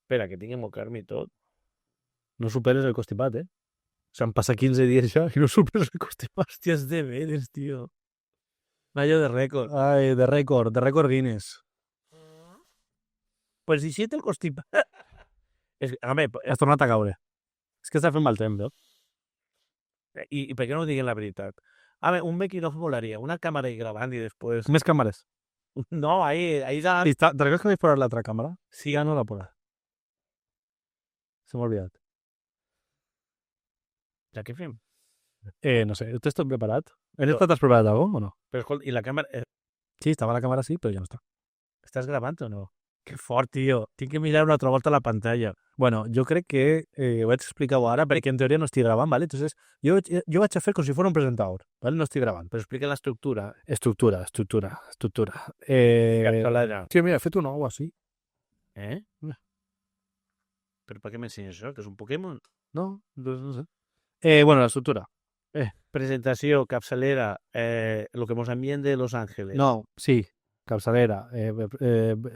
Espera, que tinc que mocar-me i tot. No superes el constipat, eh? S'han passat 15 dies ja i no superes el constipat. Hòsties, de veres, tio. Allò de rècord. Ai, de rècord Guinness. Pues si sí té el constipat. Home, Has tornat a caure. És que està fent mal temps, no? i per què no diguen la veritat? Home, un making of molaria, una càmera i gravant i després... Més càmeres. No, ahí ya... ¿Te recuerdas que vais a poner la otra cámara? Sí. Ya no la pones. Se me ha olvidado. Ja què fem? No sé, ¿tú estás preparado? ¿En esta te has preparado algo o no? Però escolta, i la càmera... Sí, estaba la cámara así, pero ya no está. Estàs gravant o no? Que fort, tio. Tinc que mirar una altra volta la pantalla. Bueno, yo creo que ho vaig explicar ahora, porque en teoría no estoy grabando, ¿vale? Entonces, yo vaig a hacer como si fuera un presentador, ¿vale? No estoy grabando. Però explica l'estructura. Estructura. Capçalera. Tío, mira, he fet un algo así. Eh? Però per què m'ensenyes això? Que és un Pokémon? No, no sé. Bueno, la estructura. Presentació, capçalera, lo que mos envíen de Los Ángeles. No, sí, capçalera,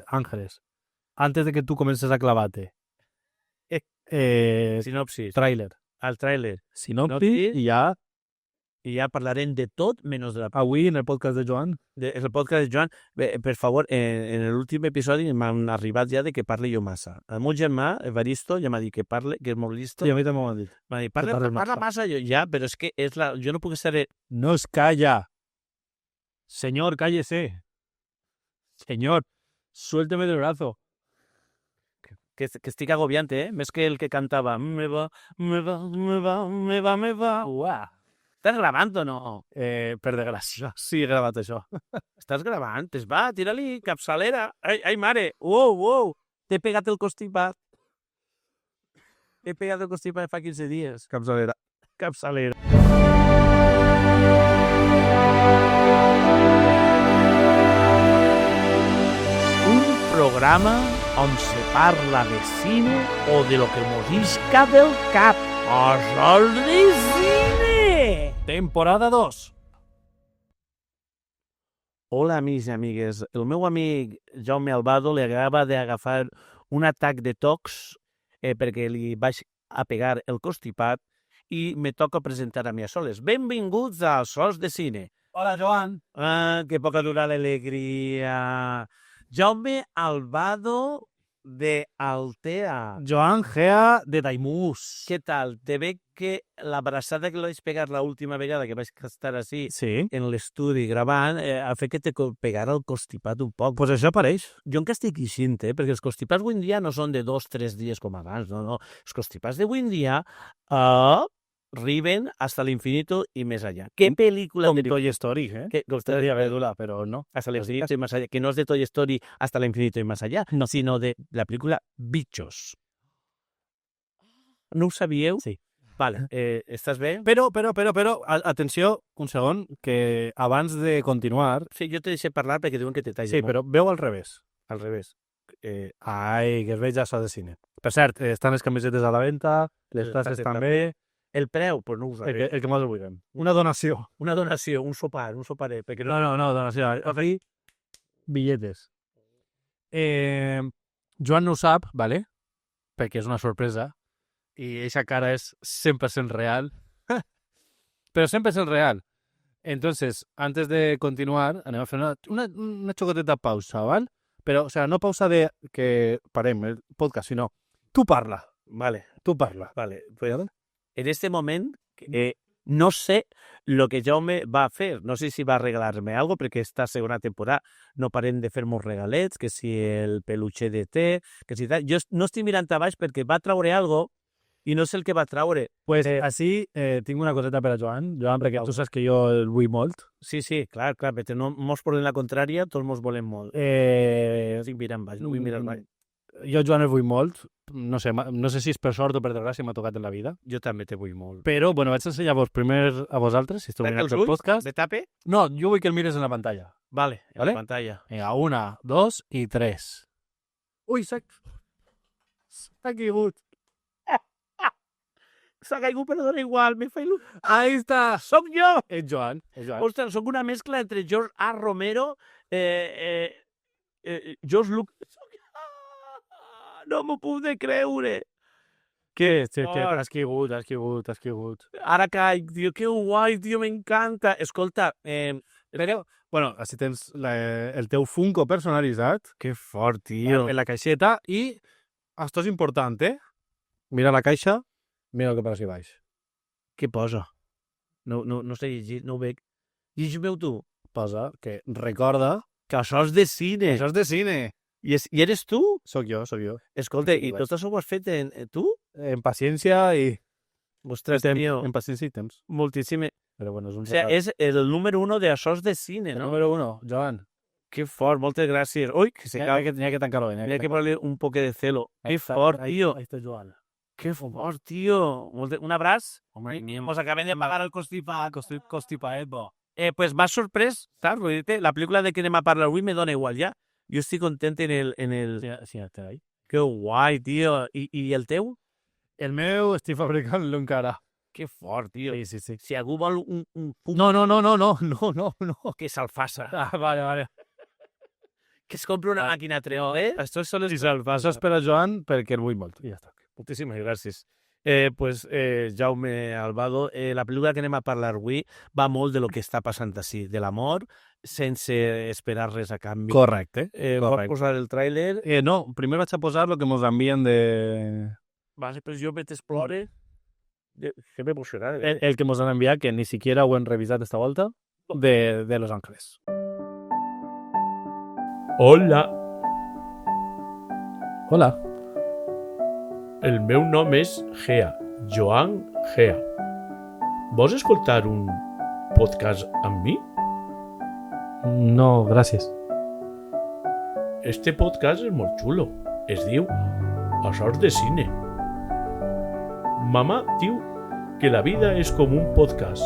Ángeles. Antes de que tú comiences a clavarte. Sinopsis. Tráiler. Al tràiler. Sinopsis i ja... I ja parlarem de tot menys de la... Avui, en el podcast de Joan... El podcast de Joan, per favor, en l'últim episodi m'han arribat ja de que parli jo massa. El meu germà, Evaristo, ja m'ha dit que parle, que és molt listo. Sí, a mi també m'ho han dit. M'ha dit, parla massa, jo, però és que jo no puc estar... No es calla. Señor, cállese. Señor, suélteme del brazo. Que estic agobiant, Més que el que cantava. Me va. Uah. Estàs gravant o no? Per desgràcia, sí, he gravat això. Estàs gravant? Va, tira-li capçalera. Ai, mare. Wow. T'he pegat el constipat. He pegat el constipat fa 15 dies. Capçalera. Un programa on se parla de cine o de lo que mos isca del cap. A sol de cine! Temporada 2. Hola, amics i amigues. El meu amic Jaume Albado li acaba d'agafar un atac de tocs perquè li vaig a pegar el constipat i me toca presentar a mi a soles. Benvinguts a Sols de Cine. Hola, Joan. Que poca dura l'alegria. Jaume Albado de Altea. Joan Gea de Daimús. Què tal? Te veig que l'abraçada que li vaig pegar l'última vegada que vaig estar així en l'estudi gravant ha fet que te pegara el constipat un poc. Pues això apareix. Jo encara estic ixint, perquè els constipats avui en dia no són de 2-3 dies com abans, no. Els constipats d'avui en dia arriben hasta l'infinito i més allà. Què pel·lícula... Com Toy Story, Que Estaría vedula, pero no. hasta l'infinito i més allà. Que no és de Toy Story hasta l'infinito i més allà, sinó de la pel·lícula Bichos. No ho sabíeu? Sí. Vale, estàs bé? Però, atenció, un segon, que abans de continuar... Sí, jo te deixé parlar perquè diuen que te talles Sí, molt. però veu al revés. Al revés. Ai, que es veig a so de cine. Per cert, estan les camisetes a la venda, les tasses també... El preu, pues no ho sabé. El que més vulguem. Una donació. Una donació, un soparet. Perquè no... No, donació. Aquí, billetes. Joan no ho sap, ¿vale? Perquè és una sorpresa. I esa cara és 100% real. Però 100% real. Entonces, antes de continuar, anem a fer una xocoteta pausa, ¿vale? Però, o sea, no pausa de que parem el podcast, sinó tu parla. Vale. Vale. En este moment, no sé lo que Jaume va a fer. No sé si va a regalar-me algo, perquè esta segona temporada no parem de fer-nos regalets, que si el peluche de té, que si tal. Jo no estic mirant a baix perquè va traure algo i no sé el que va traure. Pues així tinc una coseta per a Joan, perquè tu saps que jo el vull molt. Sí, clar, perquè no mos porten la contrària, tots mos volem molt. No estic mirant baix, no vull mirar baix. Jo, Joan, el vull molt. No sé si és per sort o per desgràcia m'ha tocat en la vida. Jo també te vull molt. Però, bueno, vaig ensenyar-vvos primer a vosaltres, si esteu mirant el podcast. De tape? No, jo vull que el mires en la pantalla. Vale, en la pantalla. Vinga, 1, 2 i 3. Ui, s'ha caigut. S'ha caigut, però dona igual, me fa il·lusió. Ahí està. Soc jo! És Joan. Ostres, soc una mescla entre George A. Romero, George Lucas... no m'ho puc de creure. Que fort. has caigut. Ara caic, tio, que guai, tio, m'encanta. Escolta, Però, bueno, així tens el teu Funko personalitzat que fort, tio. en la caixeta i esto és important, Mira la caixa, mira el que posa aquí baix. Què posa? No sé llegir, no ho veig. Llegeix-me-ho tu. Posa que recorda Que això és de cine. això és de cine. I eres tu? Soc jo. Escolta, Sí, i tot això ho has fet tu? En paciència i Ostres, tio, en paciència i temps. moltíssim. Però bueno, és un O sigui, és el número 1 d'això és de cine, el no? número 1, Joan. Que fort, moltes gràcies. Ui, que se cau. N'hi ha que tancar-ho bé. Hay que ponerle un poco de celo. Qué fort, tío. Ahí está Joan. Qué fort, tío. Un abraç. Home, Nos acabem de pagar el constipat. Constipaet, bo. Pues m'ha sorprès, saps? Vull dir-te, la pel·lícula de què anem a parlar avui me dona igual, ja. Jo estic content en el... Sí, està ahí. Que guai, tío. I el teu? El meu estic fabricant-lo encara. Que fort, tío. Sí. Si algú vol un No. que se'l faça. Ah, vale. Que es compri una màquina Treo, eh? Això és per a Joan perquè el vull molt. I ja està. Moltíssimes gràcies. Pues Jaume Albado, la pel·lícula que anem a parlar avui va molt de lo que està passant així, de l'amor, sense esperar res a canvi. Correcte. Vols posar el tràiler? No, primer vaig a posar el que ens envien de... Vale, pues jo t'explore. Que m'emociona. El que ens han enviat, que ni siquiera ho hem revisat esta volta, de Los Ángeles. Hola, Hola. el meu nom és Gea, Joan Gea. Vols escoltar un podcast amb mi? No, gràcies. Este podcast és molt xulo. Es diu Açòs de Cine. Mamà diu que la vida és com un podcast.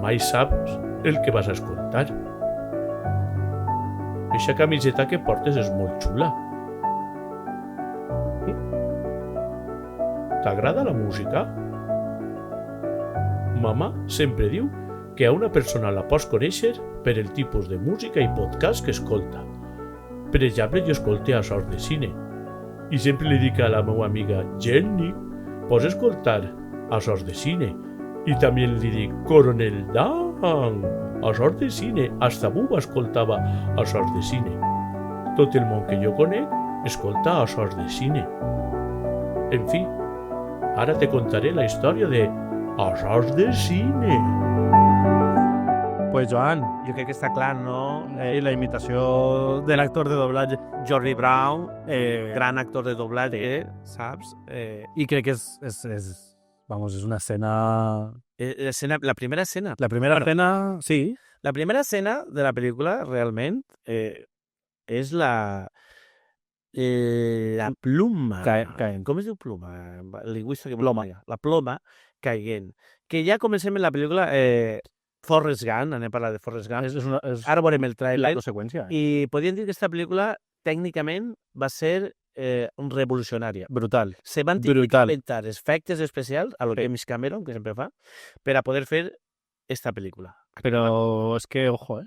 Mai saps el que vas a escoltar. Eixa camiseta que portes és molt xula. T'agrada la música? Mamà sempre diu que a una persona la pots conèixer per el tipus de música i podcast que escolta. Per exemple, jo escolte Açòs de Cine. I sempre li dic a la meva amiga Jenny, pots escoltar Açòs de Cine. I també li dic Coronel Dan, Açòs de Cine. Hasta Buba escoltava Açòs de Cine. Tot el món que jo conec escolta Açòs de Cine. En fi, ara te contaré la història de Açòs de Cine. Pues Joan, Jo crec que està clar, no? i la imitació de l'actor de doblatge, Jordi Brown, gran actor de doblatge, saps? i crec que és una escena... La primera escena. La primera Bueno. escena, sí. La primera escena de la pel·lícula, realment, és la pluma. Caent. Com es diu pluma? Lingüista que ploma. La ploma caient. Que ja comencem en la pel·lícula Forrest Gump, anem a parlar de Forrest Gump. És Ara veurem el trailer. la seqüència. I podríem dir que aquesta pel·lícula tècnicament va ser revolucionària. Brutal. Se van tenir que Brutal. inventar efectes especials, a lo James Cameron, que sempre fa, per a poder fer esta pel·lícula. Però és que, ojo.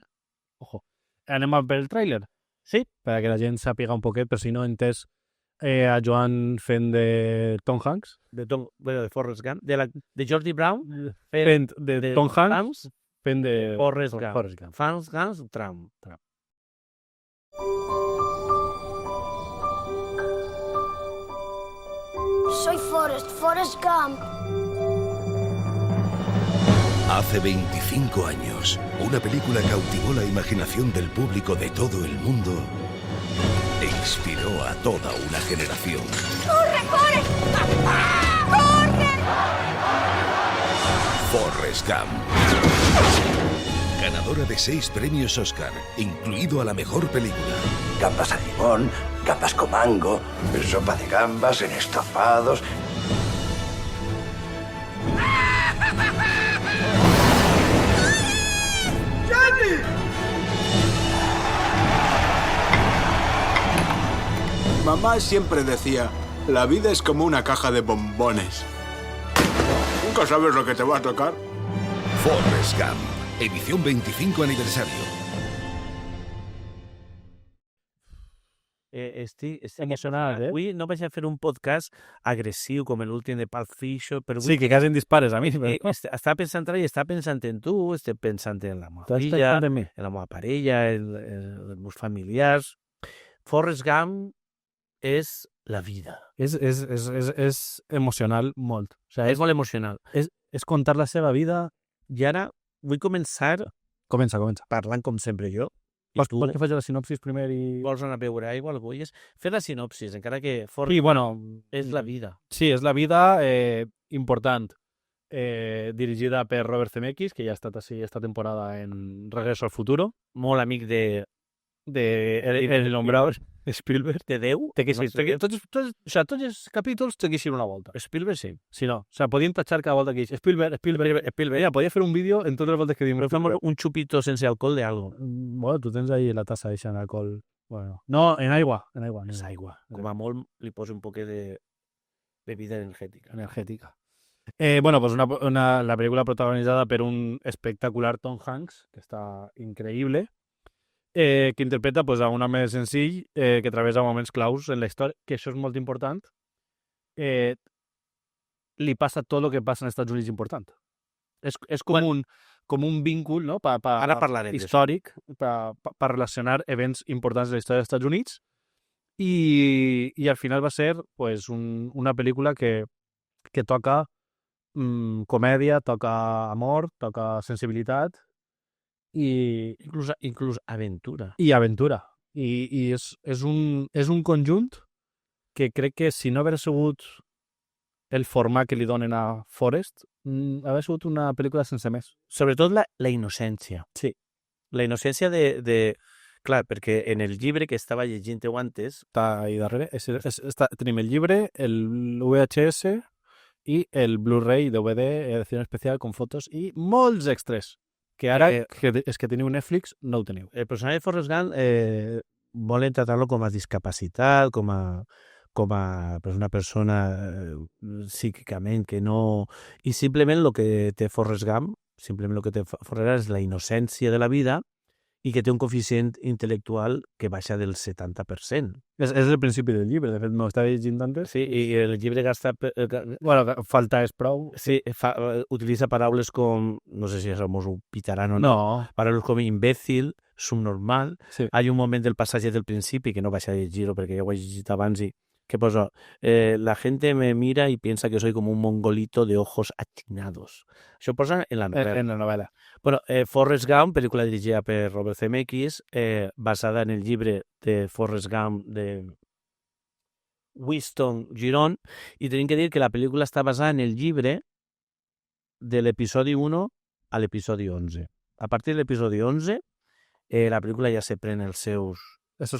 Anem a per el tràiler? Sí. Perquè la gent sàpiga un poquet, per si no he entès a Joan fent de Tom Hanks. De Forrest Gump. De Jordi Brown. Fent de Tom Hanks. Fent de Forrest Gump. Forrest Gump. Forrest Gump, Trump. Soy Forrest Gump. Hace 25 años, una película cautivó la imaginación del público de todo el mundo e inspiró a toda una generación. ¡Corre, corre! ¡Corre! Forrest Gump. Ganadora de 6 premios Oscar, incluido a la mejor película. Gambas al limón, gambas con mango, sopa de gambas en estofados. Mamá siempre decía, la vida es como una caja de bombones. Nunca sabes lo que te va a tocar. Forrest Gump, edición 25 aniversario. estic Emocionat, eh? Avui no vaig a fer un podcast agressiu com l'últim de Pulp Fiction, però Sí, que quasi em dispares a mi. estava pensant ara i estava pensant en tu, estic pensant en la meva Estàs filla, pensant en mi. en la meva parella, en els meus familiars. Forrest Gump és la vida. És emocional molt. O sigui, És molt emocional. és contar la seva vida. I ara vull començar Comença. parlant com sempre jo. I tu Vols que faci la sinopsis primer i... vols anar a beure aigua, el vull? Fer la sinopsis, encara que Sí, Forrest bueno... és la vida. Sí, és la vida important. Dirigida per Robert Zemeckis, que ja ha estat així esta temporada en Regreso al Futuro. Molt amic de El nombrado Spielberg. de Déu. Té que No ser, sé. tots els capítols té que ser una volta. Spielberg sí. Si no, o sea, podíem tachar cada volta que dius Spielberg. Mira, podria fer un vídeo en totes les voltes que diem Però fem Spielberg. un chupito sense alcohol de algo. Bueno, tu tens ahí la tassa eixa en alcohol. Bueno, no, en aigua. És aigua. Com a molt li poso un poquet de bebida energètica. Energética. Bueno, pues la película protagonizada por un espectacular Tom Hanks, que está increíble, que interpreta pues, a un home senzill que travessa moments claus en la història, que això és molt important. Li passa tot el que passa als Estats Units important. És com un vincul, no? Ara parlarem d'això. històric per relacionar events importants de la història dels Estats Units i al final va ser pues, una pel·lícula que toca comèdia, toca amor, toca sensibilitat i Inclús aventura. aventura. I és un conjunt que crec que si no hagués sigut el format que li donen a Forrest, hauria sigut una pel·lícula sense més. Sobretot la innocència. Sí. La innocència de... Clar, perquè en el llibre que estava llegint-ho antes, Està ahí darrere. Tenim el llibre, el VHS i el Blu-ray DVD edició especial amb fotos i molts extras. Que ara, és que teniu Netflix, no ho teniu. el personatge de Forrest Gump volen tratar-lo com a discapacitat, com a pues, una persona psíquicament que no... I simplement el que té Forrest Gump, simplement el que té Forrest Gump és la innocència de la vida i que té un coeficient intel·lectual que baixa del 70%. És el principi del llibre, de fet, m'ho estava llegint antes. Sí, i el llibre gasta... Bueno, falta és prou. Sí, utilitza paraules com, no sé si mos ho pitaran o no, No. paraules com imbècil, subnormal. Sí. Hay un moment del passatge del principi que no vaig a llegir-ho perquè ja ho he llegit abans i que posa, la gente me mira y piensa que soy como un mongolito de ojos achinados. Això posa en la novel·la. En la novel·la. Bueno, Forrest Gump, pel·lícula dirigida per Robert Zemeckis, basada en el llibre de Forrest Gump de Winston Giron, i tenim que dir que la pel·lícula està basada en el llibre de l'episodi 1 a l'episodi 11. A partir de l'episodi 11, la pel·lícula ja se pren els seus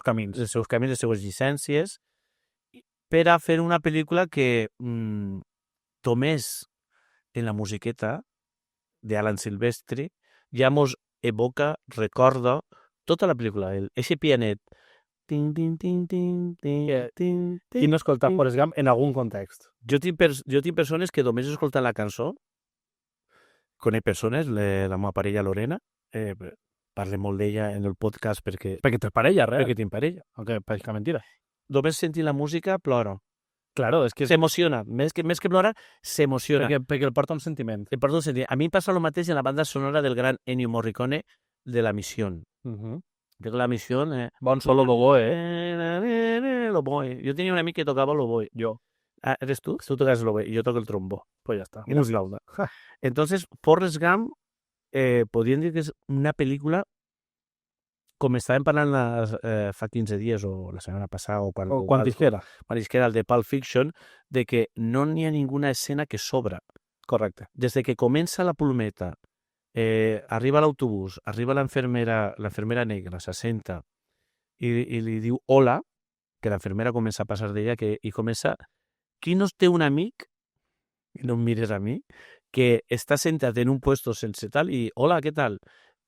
camins, les seues llicències, per a fer una pel·lícula que tomés en la musiqueta d'Alan Silvestri ja mos evoca, recorda tota la pel·lícula. Eixe pianet. Tin, tin, tin, tin, tin, tin, tin. I no escoltar Forrest Gump en algun context. Jo tinc persones que només escolten la cançó. Conec persones, la meva parella Lorena, parle molt d'ella en el podcast perquè Perquè té parella, res. tinc parella. Aunque parezca mentira. Només sentir la música ploro. Claro, és que... S'emociona. Més que plora, s'emociona. Perquè el porta un sentiment. Perdó, a mi em passa el mateix en la banda sonora del gran Ennio Morricone de La Misión. De La Misión... Bon solo l'oboe, L'oboe. Jo tenia un amic que tocava l'oboe. Jo. Ah, ¿eres tú? Tú tocas el oboe y yo toco el trombo. Pues ya está. Música. Entonces, Forrest Gump, podríem dir que és una pel·lícula, com estàvem parlant fa 15 dies o la setmana passada o Quan dijera. quan el de Pulp Fiction, de que no n'hi ha ninguna escena que sobra. Correcte. Des de que comença la plometa, arriba l'autobús, arriba l'enfermera negra, s'assenta i li diu hola, que l'enfermera comença a passar d'ella i comença... Qui no té un amic, i no em mires a mi, que està sentat en un puesto sense tal i hola, què tal?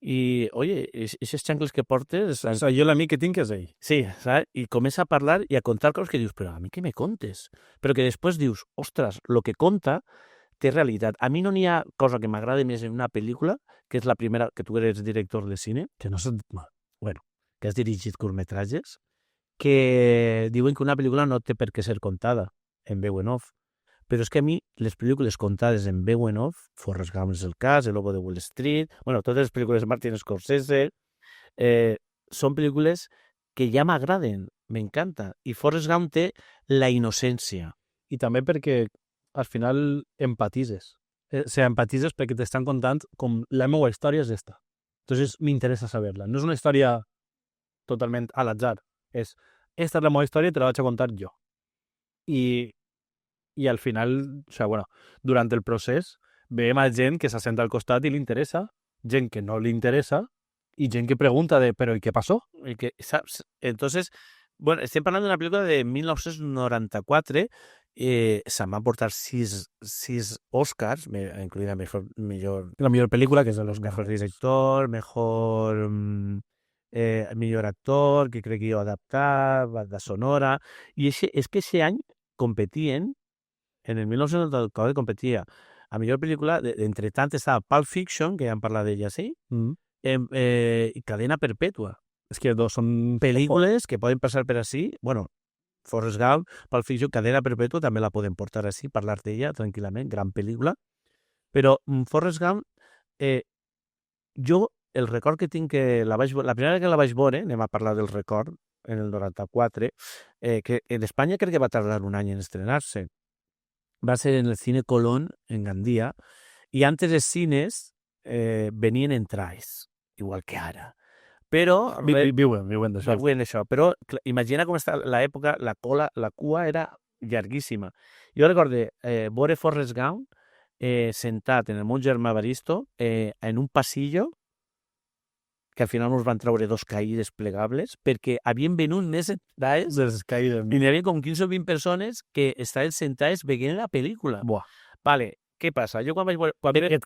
I, oye, aquestes xancles que portes... O sea, jo l'amic que tinc és ell. Sí, saps? I comença a parlar i a contar coses que dius, però a mi què me contes? Però que després dius, ostres, lo que conta té realitat. A mi no n'hi ha cosa que m'agrada més en una pel·lícula, que és la primera, que tu eres director de cine, Que no sé... bueno, que has dirigit curtmetratges, que diuen que una pel·lícula no té per què ser contada en veu en off. Però és que a mi les pel·lícules contades en veu en off, Forrest Gump és el cas, El Lobo de Wall Street, bueno, totes les pel·lícules de Martin Scorsese, són pel·lícules que ja m'agraden, m'encanta. I Forrest Gump té la innocència. I també perquè al final empatises. O sea, empatises perquè t'estan contant com la meva història és esta. Entonces m'interessa saber-la. No és una història totalment a l'atzar. Esta és la meva història i te la vaig a contar jo. I al final, o sea, bueno, durant el procés veiem a gent que s'assenta al costat i li interessa, gent que no li interessa i gent que pregunta de, però i què passó? Y que, ¿sabes? Entonces, bueno, estem parlant d'una pel·lícula de 1994, se'n van portar sis Oscars, incluida millor La millor pel·lícula, que és l'Oscar. mejor director, mejor millor actor, que crec que jo adaptat, banda sonora, i és que aquest any competien, en el 1994 competia a millor pel·lícula, entre tant estava Pulp Fiction, que ja hem parlat d'ella, sí, i Cadena Perpètua. És que dos són Pel·lícules que poden passar per així, bueno, Forrest Gump, Pulp Fiction, Cadena Perpètua també la podem portar així, parlar d'ella tranquil·lament, gran pel·lícula, però Forrest Gump, jo el record que tinc que la primera vegada que la vaig veure, anem a parlar del record, en el 94, que en Espanya crec que va tardar un any en estrenar-se, va ser en el Cine Colón, en Gandia, i antes els cines venien en trais, igual que ara. Però viuen d'això. viuen això. Però imagina com està l'època, la cua era llarguíssima. Jo recorde veure Forrest Gump sentat en el meu germà Baristo en un passillo que al final ens van treure 2 caïdes plegables perquè havien venut més entrades i n'hi havia com 15 o 20 persones que estaven sentades veient la pel·lícula. Buah. Vale, què passa? Jo quan vaig veure...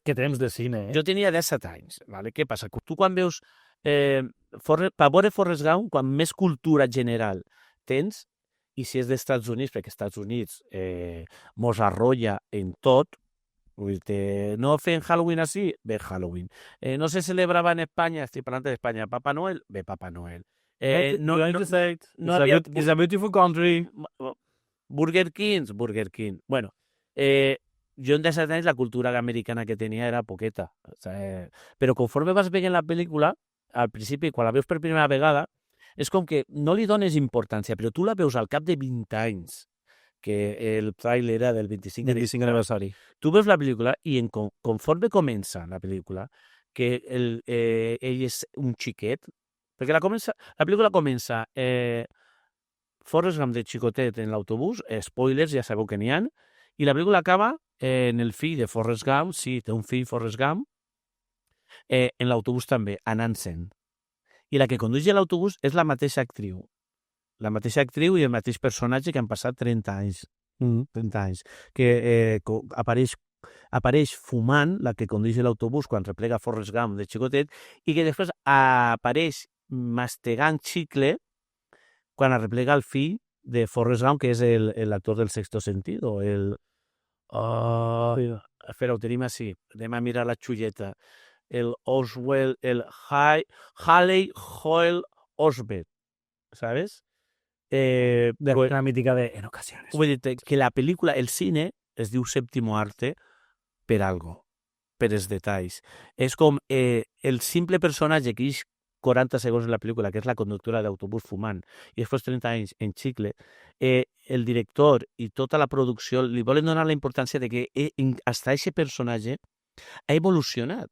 Que temps de cine, Jo tenia 17 anys. Vale? Què passa? Tu quan veus... per veure Forrest Gump, quan més cultura general tens, i si és dels Estats Units, perquè als Estats Units mos arrolla en tot, vull dir, no fem Halloween així, ve Halloween. No se celebrava en Espanya, estic parlant d'Espanya, Papa Noel, ve Papa Noel. No havia... It's a beautiful country. Burger King. Bueno, jo en 17 anys la cultura americana que tenia era poqueta. O sea, però conforme vas veient la pel·lícula, al principi, quan la veus per primera vegada, és com que no li dones importància, però tu la veus al cap de 20 anys, que el trailer era del 25 aniversari. Tu veus la pel·lícula i conforme comença la pel·lícula, que ell és un xiquet, perquè la pel·lícula comença Forrest Gump de xicotet en l'autobús, spoilers, ja sabeu que n'hi ha, i la pel·lícula acaba en el fill de Forrest Gump, sí, té un fill Forrest Gump, en l'autobús també, anant-se'n. I la que condueix l'autobús és la mateixa actriu. La mateixa actriu i el mateix personatge que han passat 30 anys. 30 anys. Que apareix fumant, la que condueix l'autobús quan replega Forrest Gump de xicotet, i que després apareix mastegant xicle quan arreplega el fill de Forrest Gump, que és l'actor del Sexto Sentido. Espera, ho tenim així. Anem a mirar la xulleta. El Haley Joel Osment, ¿sabes? De la mítica de En ocasiones. Vull dir que la pel·lícula, el cine, es diu Séptimo Arte per algo, per els detalls. És com el simple personatge que és 40 segons en la pel·lícula, que és la conductora d'autobús fumant, i després 30 anys en xicle, el director i tota la producció li volen donar la importància de que hasta aquest personatge ha evolucionat.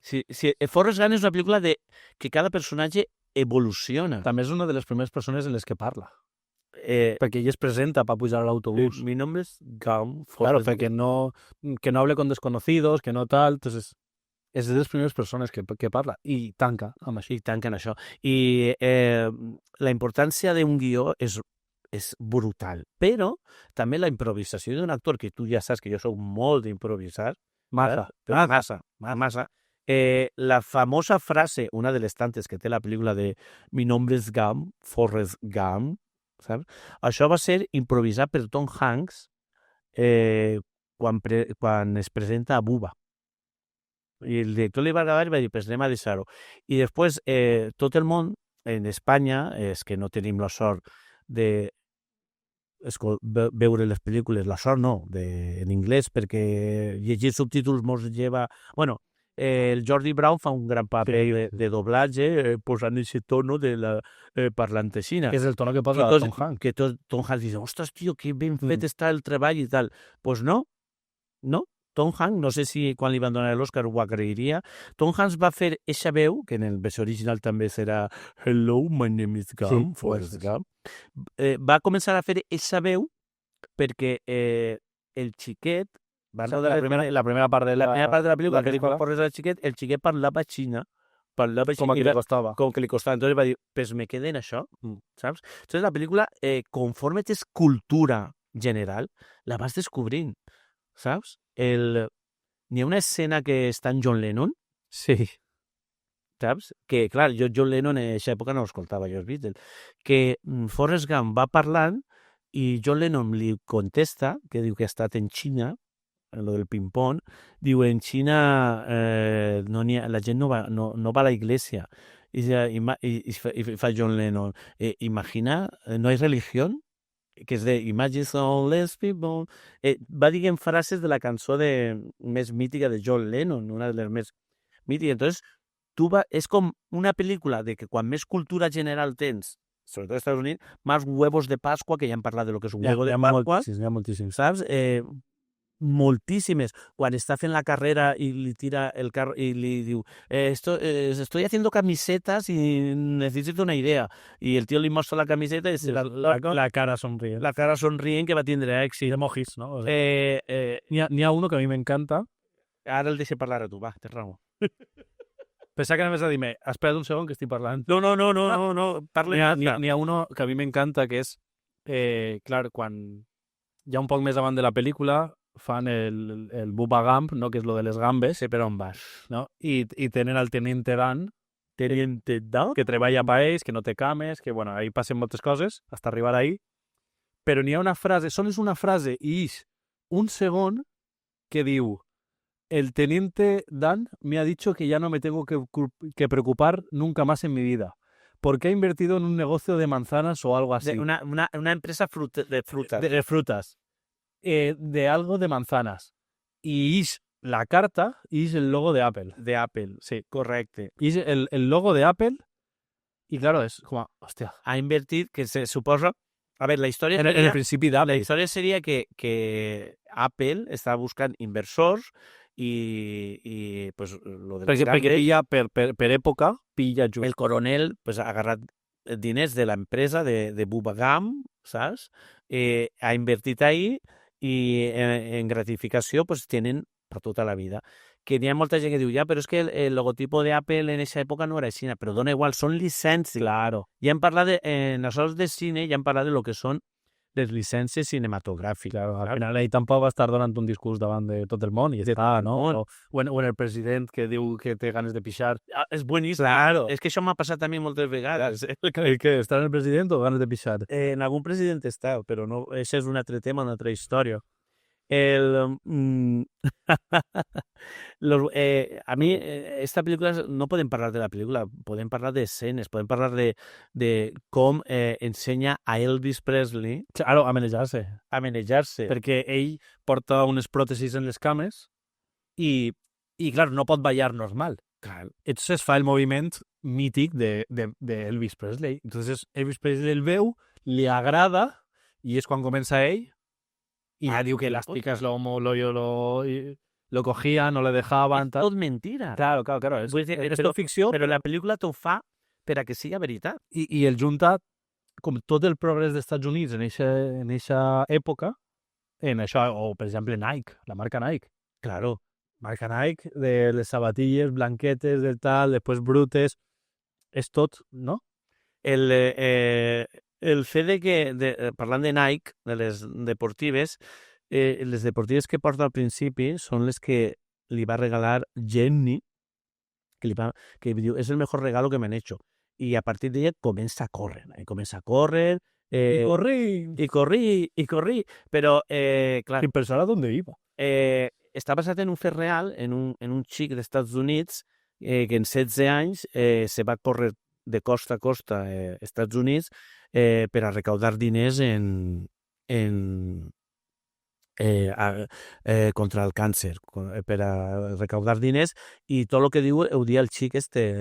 Forrest Gump és una pel·lícula que cada personatge evoluciona. També és una de les primeres persones en les que parla. Perquè ell es presenta per pujar a l'autobús. Mi nombre es Gump. Claro, perquè que no hable con desconocidos, que no tal. Entonces, és de les primeres persones que parla. I tanca amb això. I tanquen això. I la importància d'un guió és brutal. Però també la improvisació d'un actor, que tu ja saps que jo soc molt d'improvisar. Massa. La famosa frase, una de les tantes que té la pel·lícula de Mi nombre es Gump, Forrest Gump, saps? Això va ser improvisat per Tom Hanks quan es presenta a Bubba. I el director li va agradar i va dir, pues anem a deixar-ho. I després tot el món en Espanya és que no tenim la sort de veure les pel·lícules, la sort no, en anglès, perquè llegir subtítols mos lleva... Bueno, el Jordi Brown fa un gran paper de doblatge posant aquest tono de la parlant aixina. Que és el tono que posa Tom Hanks. Que Tom Hanks diu, ostres, tio, que ben fet està el treball i tal. Pues no. Tom Hanks, no sé si quan li van donar l'Oscar ho agrairia. Tom Hanks va fer eixa veu, que en el versió original també serà Hello, my name is Gump, Forrest Gump. Va començar a fer eixa veu perquè el xiquet la primera part de la pel·lícula que li posa el xiquet parlava xina, com que li costava. Com que li costava. Entonces va dir, pues me quedé en això, saps? Entonces la pel·lícula, conforme tens cultura general, la vas descobrint, saps? N'hi ha una escena que està en John Lennon, Sí. saps? Que, clar, jo John Lennon en aquesta època no escoltava, jo els Beatles, que Forrest Gump va parlant i John Lennon li contesta, que diu que ha estat en Xina, en lo del ping-pong, diu, en Xina la gent no va a la iglesia. Y fa John Lennon, imagina, no hay religión, que és de Imagine some less people. Va dient frases de la cançó més mítica de John Lennon, una de les més mítiques. Entonces, és com una pel·lícula de que quan més cultura general tens, sobretot als Estats Units, més huevos de Pasqua, que ja hem parlat de lo que és un huevo de Pasqua. Hi ha moltíssims. Saps? Moltíssimes. Quan està fent la carrera i li tira el carro i li diu estoy haciendo camisetas y necesito una idea. I el tio li mostra la camiseta i la cara sonrient. La cara sonrient que va tindre èxit. De mojis, ¿no? N'hi ha uno que a mi m'encanta. Ara el deixo parlar a tu, va, tens raó. Pensava que anaves a dir-me, espera't un segon que estic parlant. No, parla. N'hi ha uno que a mi m'encanta, que és, clar, quan ja un poc més avant de la pel·lícula fan el Bubba Gump, no? Que és lo de les gambes. Sé per on vas. No? I tenen el Teniente Dan, Teniente Dan, que treballa per ells, que no té cames, que bueno, ahí passen moltes coses, hasta arribar ahí. Però n'hi ha una frase, sols una frase, i és un segon que diu: el Teniente Dan me ha dicho que ya no me tengo que preocupar nunca más en mi vida, porque ha invertido en un negocio de manzanas o algo así. Una empresa de frutas. De frutas. De algo de manzanas. Y es la carta y es el logo de Apple. De Apple, sí, correcte. Y es el logo de Apple. Y claro, es como, hostia. Ha invertit, que se suposa... A veure, la història... En el principi d'Apple. La història seria que Apple està buscant inversors i pues, lo de perquè pilla per època, pilla just. El coronel pues, ha agarrat diners de l'empresa de Bubba Gump, saps? Ha invertit ahí i en gratificació pues, tenen per tota la vida. Que hi ha molta gent que diu, ja, però és que el logotipo de Apple en aquesta època no era així, però dona igual, són llicències. Claro. Ja hem parlat en els sols de cine, ja hem parlat de lo que són les llicències cinematogràfiques. Claro, al final ell tampoc va estar donant un discurs davant de tot el món i està, no? O en el president que diu que té ganes de pixar. És boníssim. Claro. És que això m'ha passat a mi moltes vegades. Que està en el president o ganes de pixar? En algun president està, però no, això és un altre tema, una altra història. A mi, esta pel·lícula, no podem parlar de la pel·lícula, podem parlar d'escenes, podem parlar de com ensenya a Elvis Presley a manejar-se. Perquè ell porta unes pròtesis en les cames i clar, no pot ballar normal. Clar. Entonces fa el moviment mític de Elvis Presley. Entonces Elvis Presley el veu, li agrada i és quan comença ell y ya digo que las chicas lo cogían, no le dejaban. Tal. Tot mentira. Claro. És tot ficció. Però la pel·lícula t'ho fa per a que sigui veritat. I el junta, com tot el progrés dels Estats Units en eixa època, en això, o per exemple Nike, la marca Nike. Claro. Marca Nike, de les sabatilles blanquetes, del tal, després brutes, és tot, no? El fet de que, parlant de Nike, de les deportives que porta al principi són les que li va regalar Jenny, que diu, és el mejor regalo que m'han hecho. I a partir d'ella comença a córrer. I corrí. Però, clar... Sin pensar a dónde iba. Està basat en un fet real, en un xic dels Estats Units, que en 16 anys se va córrer de costa a costa Estats Units per a recaudar diners contra el càncer, per a recaudar diners, i tot el que diu ho dia el xic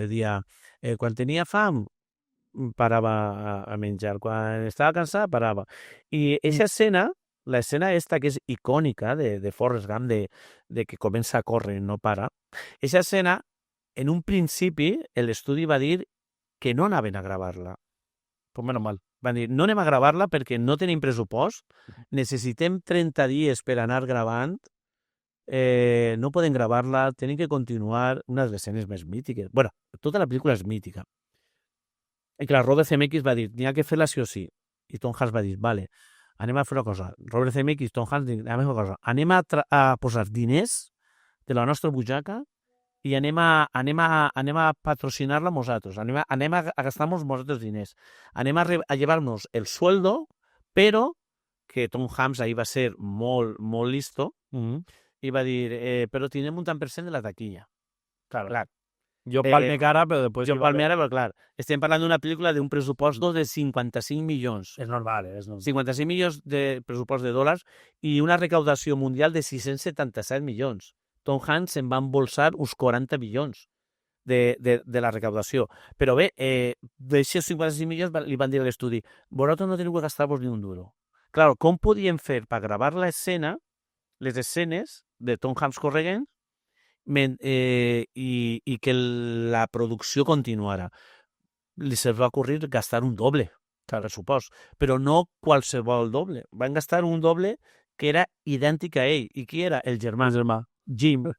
dia, quan tenia fam parava a menjar, quan estava cansat parava. I aquesta escena, l'escena esta que és icònica de Forrest Gump, de que comença a córrer i no para, aquesta escena, en un principi, l'estudi va dir que no anaven a gravar-la. Pues menos mal. Van dir, no anem a gravar-la perquè no tenim pressupost, necessitem 30 dies per anar gravant, no podem gravar-la, tenim que continuar, una de les escenes més mítiques. Bueno, tota la pel·lícula és mítica. I clar, Robert Zemeckis va dir, n'hi ha que fer-la sí o sí. I Tom Hanks va dir, vale, anem a fer una cosa. Robert Zemeckis, Tom Hanks, anem a fer una cosa. Anem a posar diners de la nostra butxaca i anem a patrocinar-la nosaltres. Anem a gastar-nos nosaltres diners. Anem a llevar-nos el sueldo, però que Tom Hanks ahí va ser molt, molt listo i va dir, però tindrem un tant per cent de la taquilla. Clar. Jo palme cara, però després... Jo palme ara, però clar, estem parlant d'una pel·lícula d'un pressupost de 55 milions. És normal, és normal. 55 milions de pressupost de dòlars i una recaudació mundial de 677 milions. Tom Hanks se'n va embolsar uns 40 milions de la recaudació. Però bé, d'aquests 55 milions li van dir a l'estudi, vosaltres no teniu que gastar-vos ni un duro. Clar, com podíem fer per gravar l'escena, les escenes de Tom Hanks corregent, i que la producció continuara? Li se va ocurrir gastar un doble, pressupost, però no qualsevol doble. Van gastar un doble que era idèntic a ell. I qui era? El germà. Jimmy,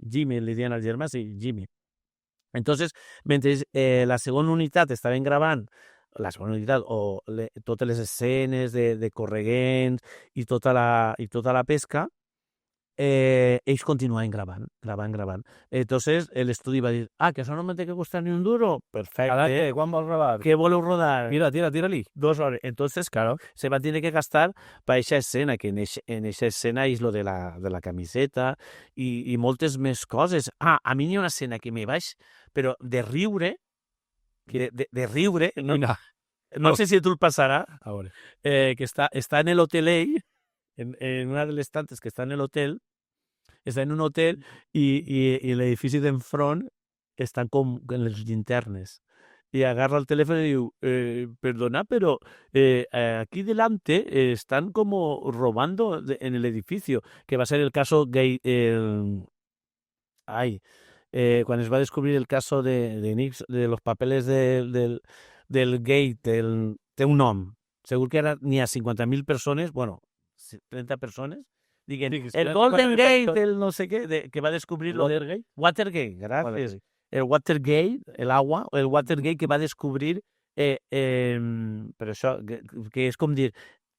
li diuen al germà, sí, Jimmy. Entonces, mentre la segona unitat estaven gravant, la segona unitat, o totes les escenes de correguents i tota la pesca, ells continuaven gravant. Entonces, l'estudi va dir, que això no me té que costar ni un duro. Perfecte. Quan vols gravar? Què voleu rodar? Mira, tira-li. 2 hores. Entonces, claro, se va tener que gastar para esa escena, que en esa escena és lo de la camiseta i moltes més coses. A mi hi ha una escena que me vaig, però de riure, no sé si tu el passarà, que està en l'hotel ell, en una de les tantes que està en l'hotel, està en un hotel i l'edifici d'enfront estan com en les llinternes. Y agarra el teléfono y digo, perdona, pero aquí delante están como robando en el edificio, que va a ser el caso gay. Cuando se va a descubrir el caso de Nix, de los papeles del gay, té un nom. Segur que ara n'hi ha 50.000 persones, bueno, 30 persones, diguen, el Golden Gate, el no sé què, que va descobrir... Watergate? Watergate, gràcies. El Watergate, el Watergate que va descobrir, però això, que és com dir,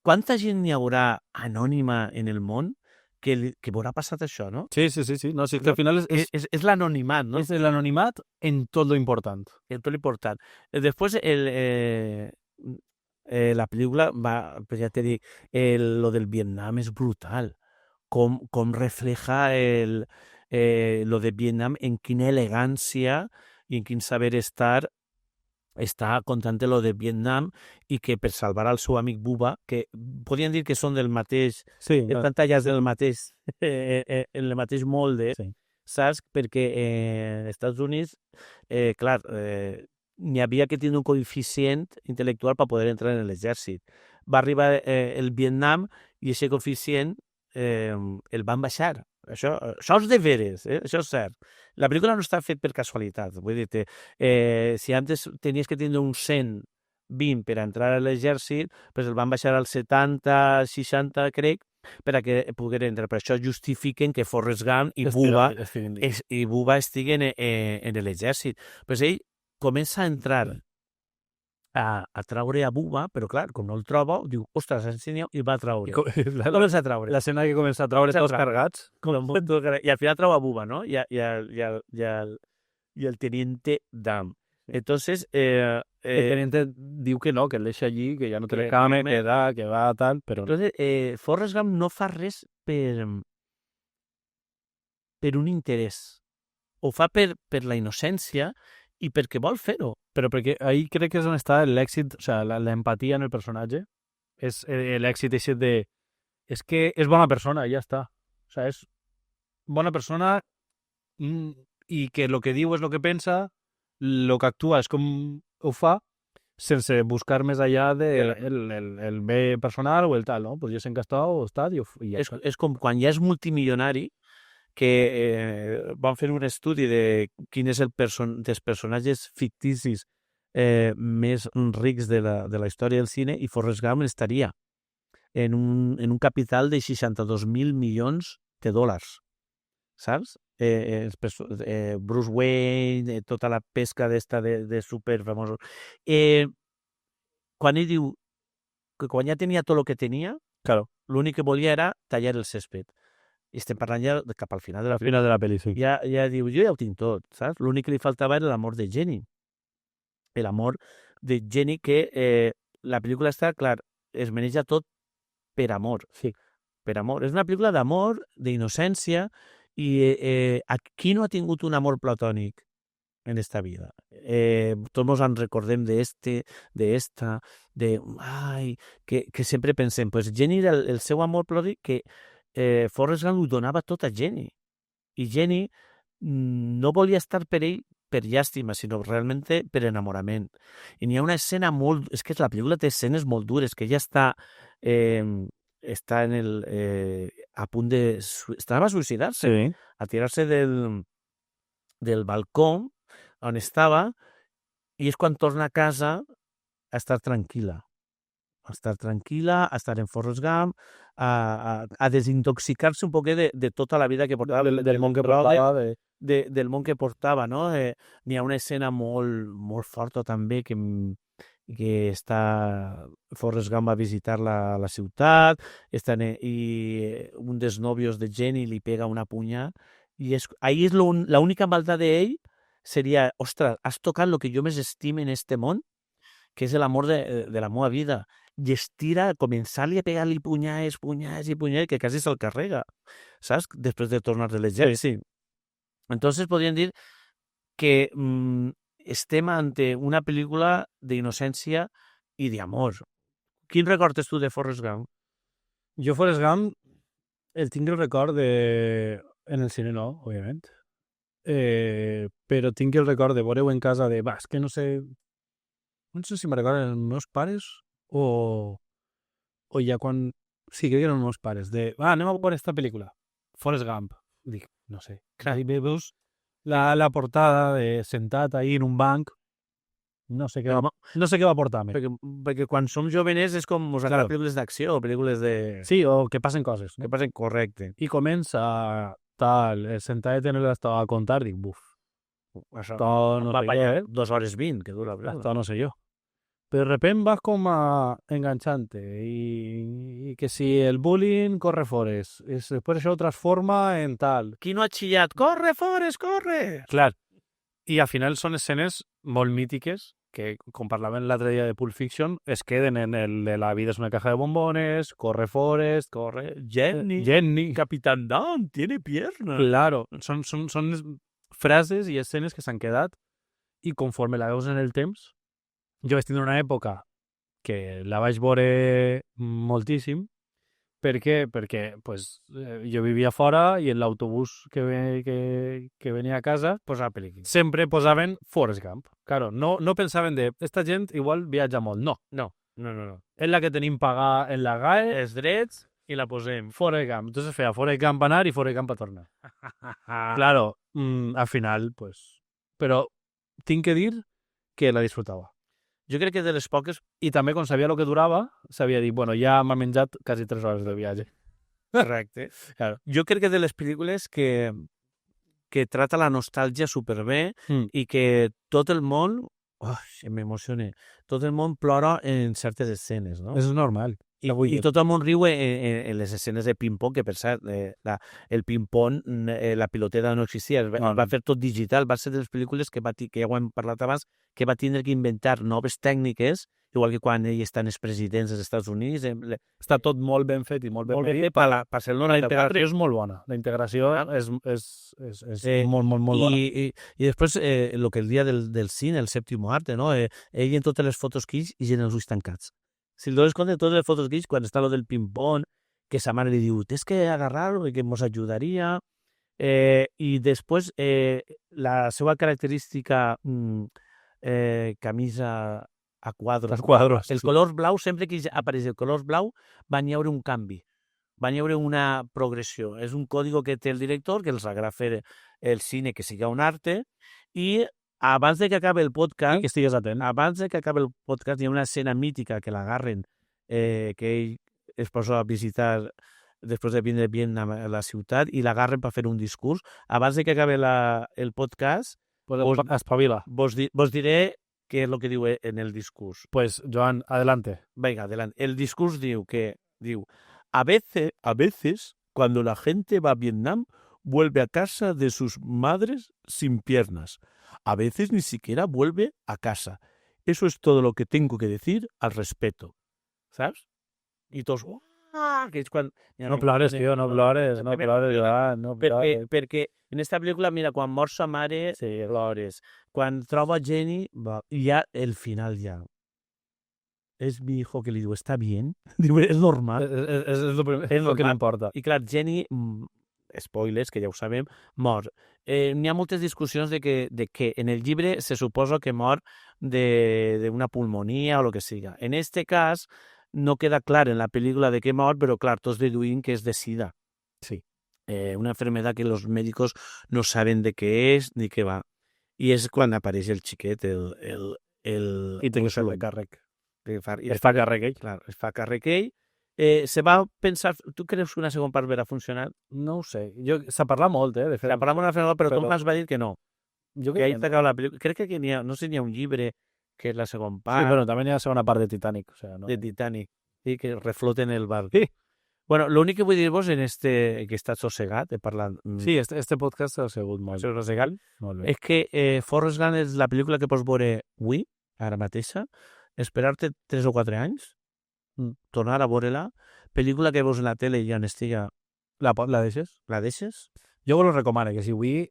quanta gent n'hi haurà anònima en el món que veurà passat això, no? Sí. No, sí, que al final és l'anonimat, no? És l'anonimat en tot lo important. En tot lo important. Després, la pel·lícula va, ja t'he dit, lo del Vietnam és brutal. Com refleja lo de Vietnam, en quina elegància i en quin saber estar està contant lo de Vietnam i que per salvar al seu amic Bubba, que podien dir que són del mateix, estan tallats del mateix, en el mateix molde, saps? Perquè als Estats Units, clar, n'hi havia que tenir un coeficient intel·lectual per poder entrar en l'exèrcit. Va arribar el Vietnam i aquest coeficient el van baixar. Això és de veres, això és cert. La pel·lícula no està fet per casualitat. Vull dir, si antes tenies que tindre un 120 per entrar a l'exèrcit, pues el van baixar al 70, 60, crec, per a que pogués entrar. Per això justifiquen que Forrest Gump i Bubba estiguen en l'exèrcit. Pues ell comença a entrar a traure a Bubba, però clar, com no el troba, diu, ostres, ensenya, i va traure. Comença a traure. L'escena que comença a traure tots cargats. I al final troba a Bubba, no? I el teniente Dan. Entonces... el teniente diu que no, que el deixa allí, que ja no té cama, que va tal, però... Entonces, Forrest Gump no fa res per un interès. Ho fa per la innocència i perquè vol fer-ho. Però perquè ahí crec que és on està l'èxit, o sigui, l'empatia en el personatge. És l'èxit aquest de... És que és bona persona, i ja està. O sigui, és bona persona i que el que diu és el que pensa, el que actua és com ho fa, sense buscar més allà de el bé personal o el tal, no? Pues jo sé en què està o estat i ja està. És com quan ja és multimilionari, que van fer un estudi de quin és dels personatges ficticis més rics de la història del cine, i Forrest Gump estaria en un capital de 62.000 milions de dòlars, saps? Bruce Wayne, tota la pesca d'esta de super famosos. Quan ell diu que quan ja tenia tot el que tenia, claro, l'únic que volia era tallar el césped. I estem parlant ja cap al final de la pel·li. Final de la pel·li, sí. Ja diu, jo ja ho tinc tot, saps? L'únic que li faltava era l'amor de Jenny. L'amor de Jenny, que la pel·lícula està, clar, es maneja tot per amor. Sí. Per amor. És una pel·lícula d'amor, d'innocència, i qui no ha tingut un amor platònic en esta vida? Tots nos en recordem d'esta, que sempre pensem, pues Jenny era el seu amor platònic, que Forrest Gump ho donava tot a Jenny. I Jenny no volia estar per ell per llàstima, sinó realment per enamorament. I n'hi ha una escena molt... És que la pel·lícula té escenes molt dures, que ella està en a punt de... Estava a suïcidar-se, Sí. a tirar-se del balcó on estava, i és quan torna a casa a estar tranquil·la. A estar en Forrest Gump, a desintoxicar-se un poquet de tota la vida que portava, del món que portava, del món que portava, no? N'hi ha una escena molt forta també que està Forrest Gump a visitar la ciutat, i un dels nòvios de Jenny li pega una punya, i ahí és l'única maldad d'ell seria, ostres, has tocat el que jo més estime en este món, que és l'amor de la meva vida. I estira, començar-li a pegar-li punyades, que quasi se'l carrega, saps? Després de tornar de l'exèrcit. Entonces podríem dir que estem ante una pel·lícula d'innocència i d'amor. Quin record tens tu de Forrest Gump? Jo Forrest Gump el tinc el record de... En el cine no, òbviament. Però tinc el record de veure-ho en casa de... és que no sé si me recorden els meus pares o ja quan... Sí, crec que eren els meus pares. Anem a veure esta pel·lícula. Forrest Gump. Dic, no sé. I veus la portada de sentat ahí en un banc. No sé què va portar-me. Perquè quan som joveners és com Claro. pel·lícules d'acció o pel·lícules de... Sí, o que passen coses. Que passen correcte. I comença tal, sentadet en a contar, dic, buf. Això Esto no va sé per jo, allà 2 hores 20, que dura la pel·lícula. esto no sé yo. Pero de repente vas como enganchante y que si el bullying corre Forrest, después eso transforma en tal. Qui no ha xillat? Corre, Forrest, corre! Clar. I al final són escenes molt mítiques que, com parlàvem l'altre dia de Pulp Fiction, es queden en el de la vida és una caja de bombones, corre Forrest, Corre. Jenny. Jenny. Capitán Dan, tiene piernas. Claro, són frases i escenes que s'han quedat i conforme la veus en el temps, jo vaig tindre una època que la vaig veure moltíssim. Per què? Perquè pues, jo vivia fora i en l'autobús que venia a casa Posar pel·lícula. sempre posaven Forrest Gump. Claro, no pensaven de esta gent igual viatja molt. No. No. És la que tenim pagar en la GAE, Els drets i la posem. Forrest Gump. Entonces feia Forrest Gump a anar i Forrest Gump a tornar. Claro, al final, pues... Però tinc que dir que la disfrutava. Jo crec que de les poques... I també, quan sabia el que durava, sabia dir, bueno, ja m'ha menjat quasi 3 hores de viatge. Correcte. Claro. Jo crec que de les pel·lícules que trata la nostàlgia superbé i que tot el món... m'emociona. Tot el món plora en certes escenes, no? És normal. I tot el món riu en les escenes de ping-pong, que per cert, el ping-pong, la pilotera no existia, va fer tot digital, va ser de les pel·lícules que ja ho hem parlat abans, que va tindre que inventar noves tècniques igual que quan ell està en els presidents dels Estats Units. Està tot molt ben fet i molt ben Molt fet. bé per ser el La integració és molt bona. La integració és molt, molt, molt bona. I després, el que el dia del cine, el sèptimo arte, no? Ell en totes les fotos que ells i en els ulls tancats. Si el dones compte, totes les fotos que ells, quan està lo del ping-pong, que sa mare li diu, tens que agarrar-lo i que ens ajudaria. I després, la seva característica camisa a quadros. El color blau, sempre que apareix el color blau, va n'hi haure un canvi. Va n'hi haure una progressió. És un còdigo que té el director, que els agrada fer el cine que siga un arte, i abans de que acabi el podcast, Que estigues atent. abans de que acabi el podcast, hi ha una escena mítica que l'agarren, que ell es posa a visitar després de vindre bien a la ciutat i l'agarren per fer un discurs. Abans de que acabi el podcast, Pues espavila. vos diré què és el que diu en el discurs. Pues, Joan, adelante. Venga, adelante. El discurso diu, a veces, cuando la gente va a Vietnam, vuelve a casa de sus madres sin piernas. A veces ni siquiera vuelve a casa. Eso es todo lo que tengo que decir al respecto. ¿Sabes? Y todos, que és quan... No plores, tio, no plores, Joan, no plores. Perquè en esta pel·lícula, mira, quan mor sa mare, plores. Quan troba Jenny, ja el final ja. És mi hijo que li diu, ¿está bien? Diu, és normal. És el que m'importa. I clar, Jenny, spoilers, que ja ho sabem, mor. N'hi ha moltes discussions de que en el llibre se suposa que mor d'una pulmonia o el que siga. En este cas, no queda clar en la pel·lícula de què mor, però clar, tots deduïm que és de sida. Sí. Una enfermedad que los médicos no saben de què és ni què va. I és quan apareix el xiquet, I té que ser de càrrec. Es fa càrrec ell. Clar, es fa càrrec ell. Se va pensar... Tu creus que una segona part verà funcionar? No ho sé. S'ha parlat molt, de fet. Se parla una segona part, però Thomas va dir que no. Jo Que ahí s'acaba la pel·lícula. Crec que n'hi ha... No sé si n'hi ha un llibre que és la segona part. Sí, bueno, també hi ha la segona part de Titanic. O sea, no? De Titanic. Sí, que refloten el bar. Sí. Bueno, l'únic que vull dir-vos en que està sossegat, he parlat... Sí, este podcast ha sigut molt sossegat, molt bé. és que Forrest Gump és la pel·lícula que pots veure avui, ara mateixa, esperar-te 3 o 4 anys, tornar a veure-la, pel·lícula que veus en la tele i ja n'estiga... La deixes? La deixes? Jo vos lo recomano, que si avui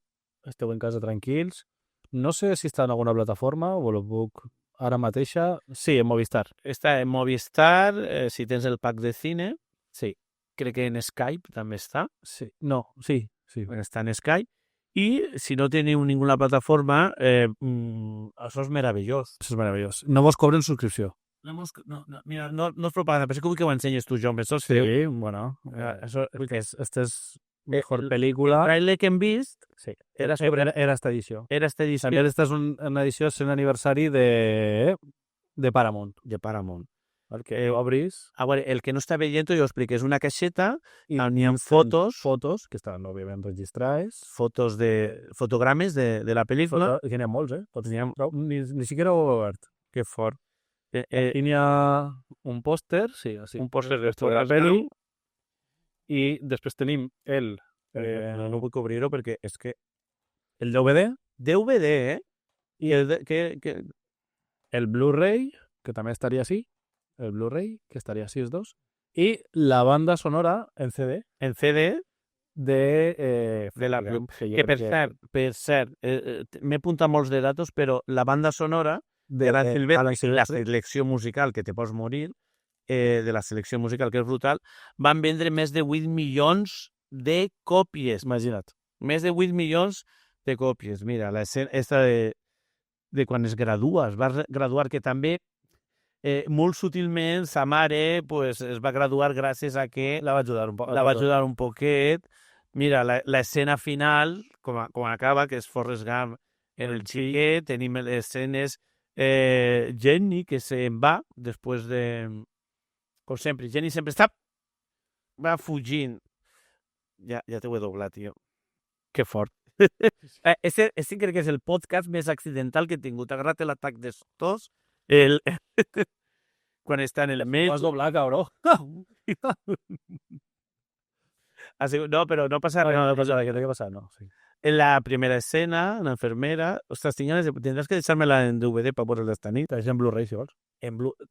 esteu en casa tranquils, no sé si està en alguna plataforma o lo puc ara mateixa. Sí, en Movistar. Està en Movistar, si tens el pack de cine, sí. Crec que en Skype també està. Sí. No, sí. Està en Skype. I si no teniu ninguna plataforma, això és meravellós. Això és meravellós. No vos cobren subscripció. Mira, no és propaganda, però és que vull que ho ensenyes tu, Jaume. Sí, bueno. Això, Esta és mejor pel·lícula. El trailer que hem vist era esta edició. Era esta edició. També esta és una edició, és un aniversari de Paramount. De Paramount. Perquè obris... A veure, el que no està veient, jo explico, és una caixeta i n'hi ha fotos que estan, òbviament, registrades. Fotogrames de la pel·lícula. Que n'hi ha molts, ni siquiera ho he obert. Que fort. I n'hi ha un pòster, sí, un pòster de la pel·li, i després tenim no vull obrir-ho perquè és que... El DVD? DVD, I el Blu-ray, que també estaria així, el Blu-ray, que estaria així els dos, i la banda sonora en CD. En CD de la... Que per cert, m'he apuntat molts de datos, però la banda sonora de la selecció musical, que te pots morir, de la selecció musical, que és brutal, van vendre més de 8 milions de còpies. Imagina't. Més de 8 milions de còpies. Mira, l'escena de quan es gradua, es va graduar, que també molt sutilment sa mare pues, es va graduar gràcies a que la va ajudar un poc. La va ajudar un poquet. Mira, l'escena final, com acaba, que és Forrest Gump en el xiquet, tenim les escenes Jenny, que se'n va després de... Com sempre, Jenny sempre va fugint. Ja t'ho he doblat, tio. Que fort. Este crec que és el podcast més accidental que he tingut. Ha agarrat l'atac de tos quan està en el metge. Ho has doblat, cabró. No, però no passa res. No passa res, què té que passar, no. Sí. En la primera escena, una enfermera... Ostres, tindràs que deixar-me-la en DVD per veure-la esta nit. T'has en Blu-ray, si vols.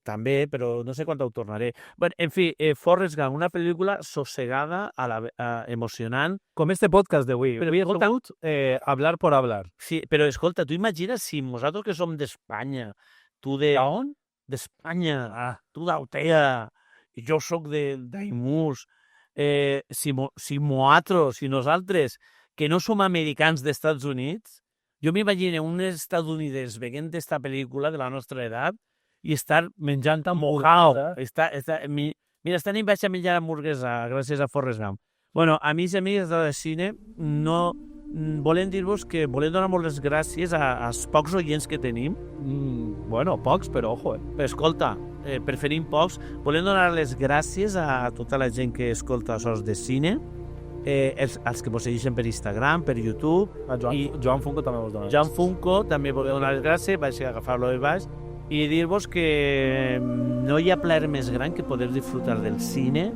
També, però no sé quan ho tornaré. Bueno, en fi, Forrest Gump, una pel·lícula sossegada, emocionant. Com este podcast d'avui. Però Avui he escolta- volgut hablar por hablar. Sí, però escolta, tu imagines si nosaltres que som d'Espanya, tu de... On? D'Espanya, tu d'Altea, i jo sóc de Daimús, si nosaltres, que no som americans dels Estats Units, jo m'imagino un estadounidense veient esta pel·lícula de la nostra edat i estar Menjant mogao. hamburguesa. Mira, esta nit vaig a menjar hamburguesa gràcies a Forrest Gump. Bueno, amics i amigues de cine, no volem dir-vos que volem donar moltes gràcies als pocs oients que tenim. Bueno, pocs, però ojo, Però escolta, preferim pocs. Volem donar les gràcies a tota la gent que escolta Sos de Cine, els que mos segueixen per Instagram, per YouTube. Joan Funko també vos dona. Joan Funko, també volem donar les gràcies, vaig agafar-lo de baix, i dir-vos que no hi ha plaer més gran que poder disfrutar del cine,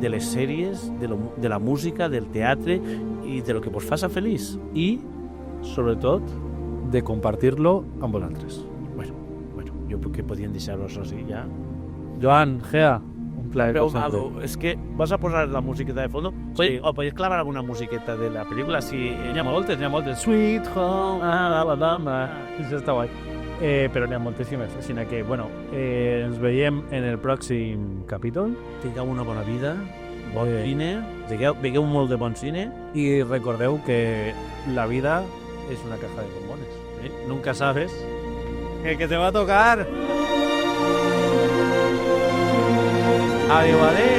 de les sèries, de la música, del teatre i de lo que vos faça feliç. I, sobretot, de compartir-lo amb vosaltres. Bueno, jo crec que podien deixar-vos així ja. Joan, Gea, un plaer. Però, com sempre. Aldo, és que vas a posar la musiqueta de fondo? Sí. O podries clavar alguna musiqueta de la pel·lícula? Si N'hi ha moltes. Sweet Home Alabama. Això està guai. Però n'hi ha moltíssimes. Així que, bueno, ens veiem en el pròxim capítol. tingueu una bona vida, bon Molt bé. cine, vegueu molt de bon cine. I recordeu que la vida és una caja de bombones. Nunca sabes. Que te va a tocar. Adéu, adéu.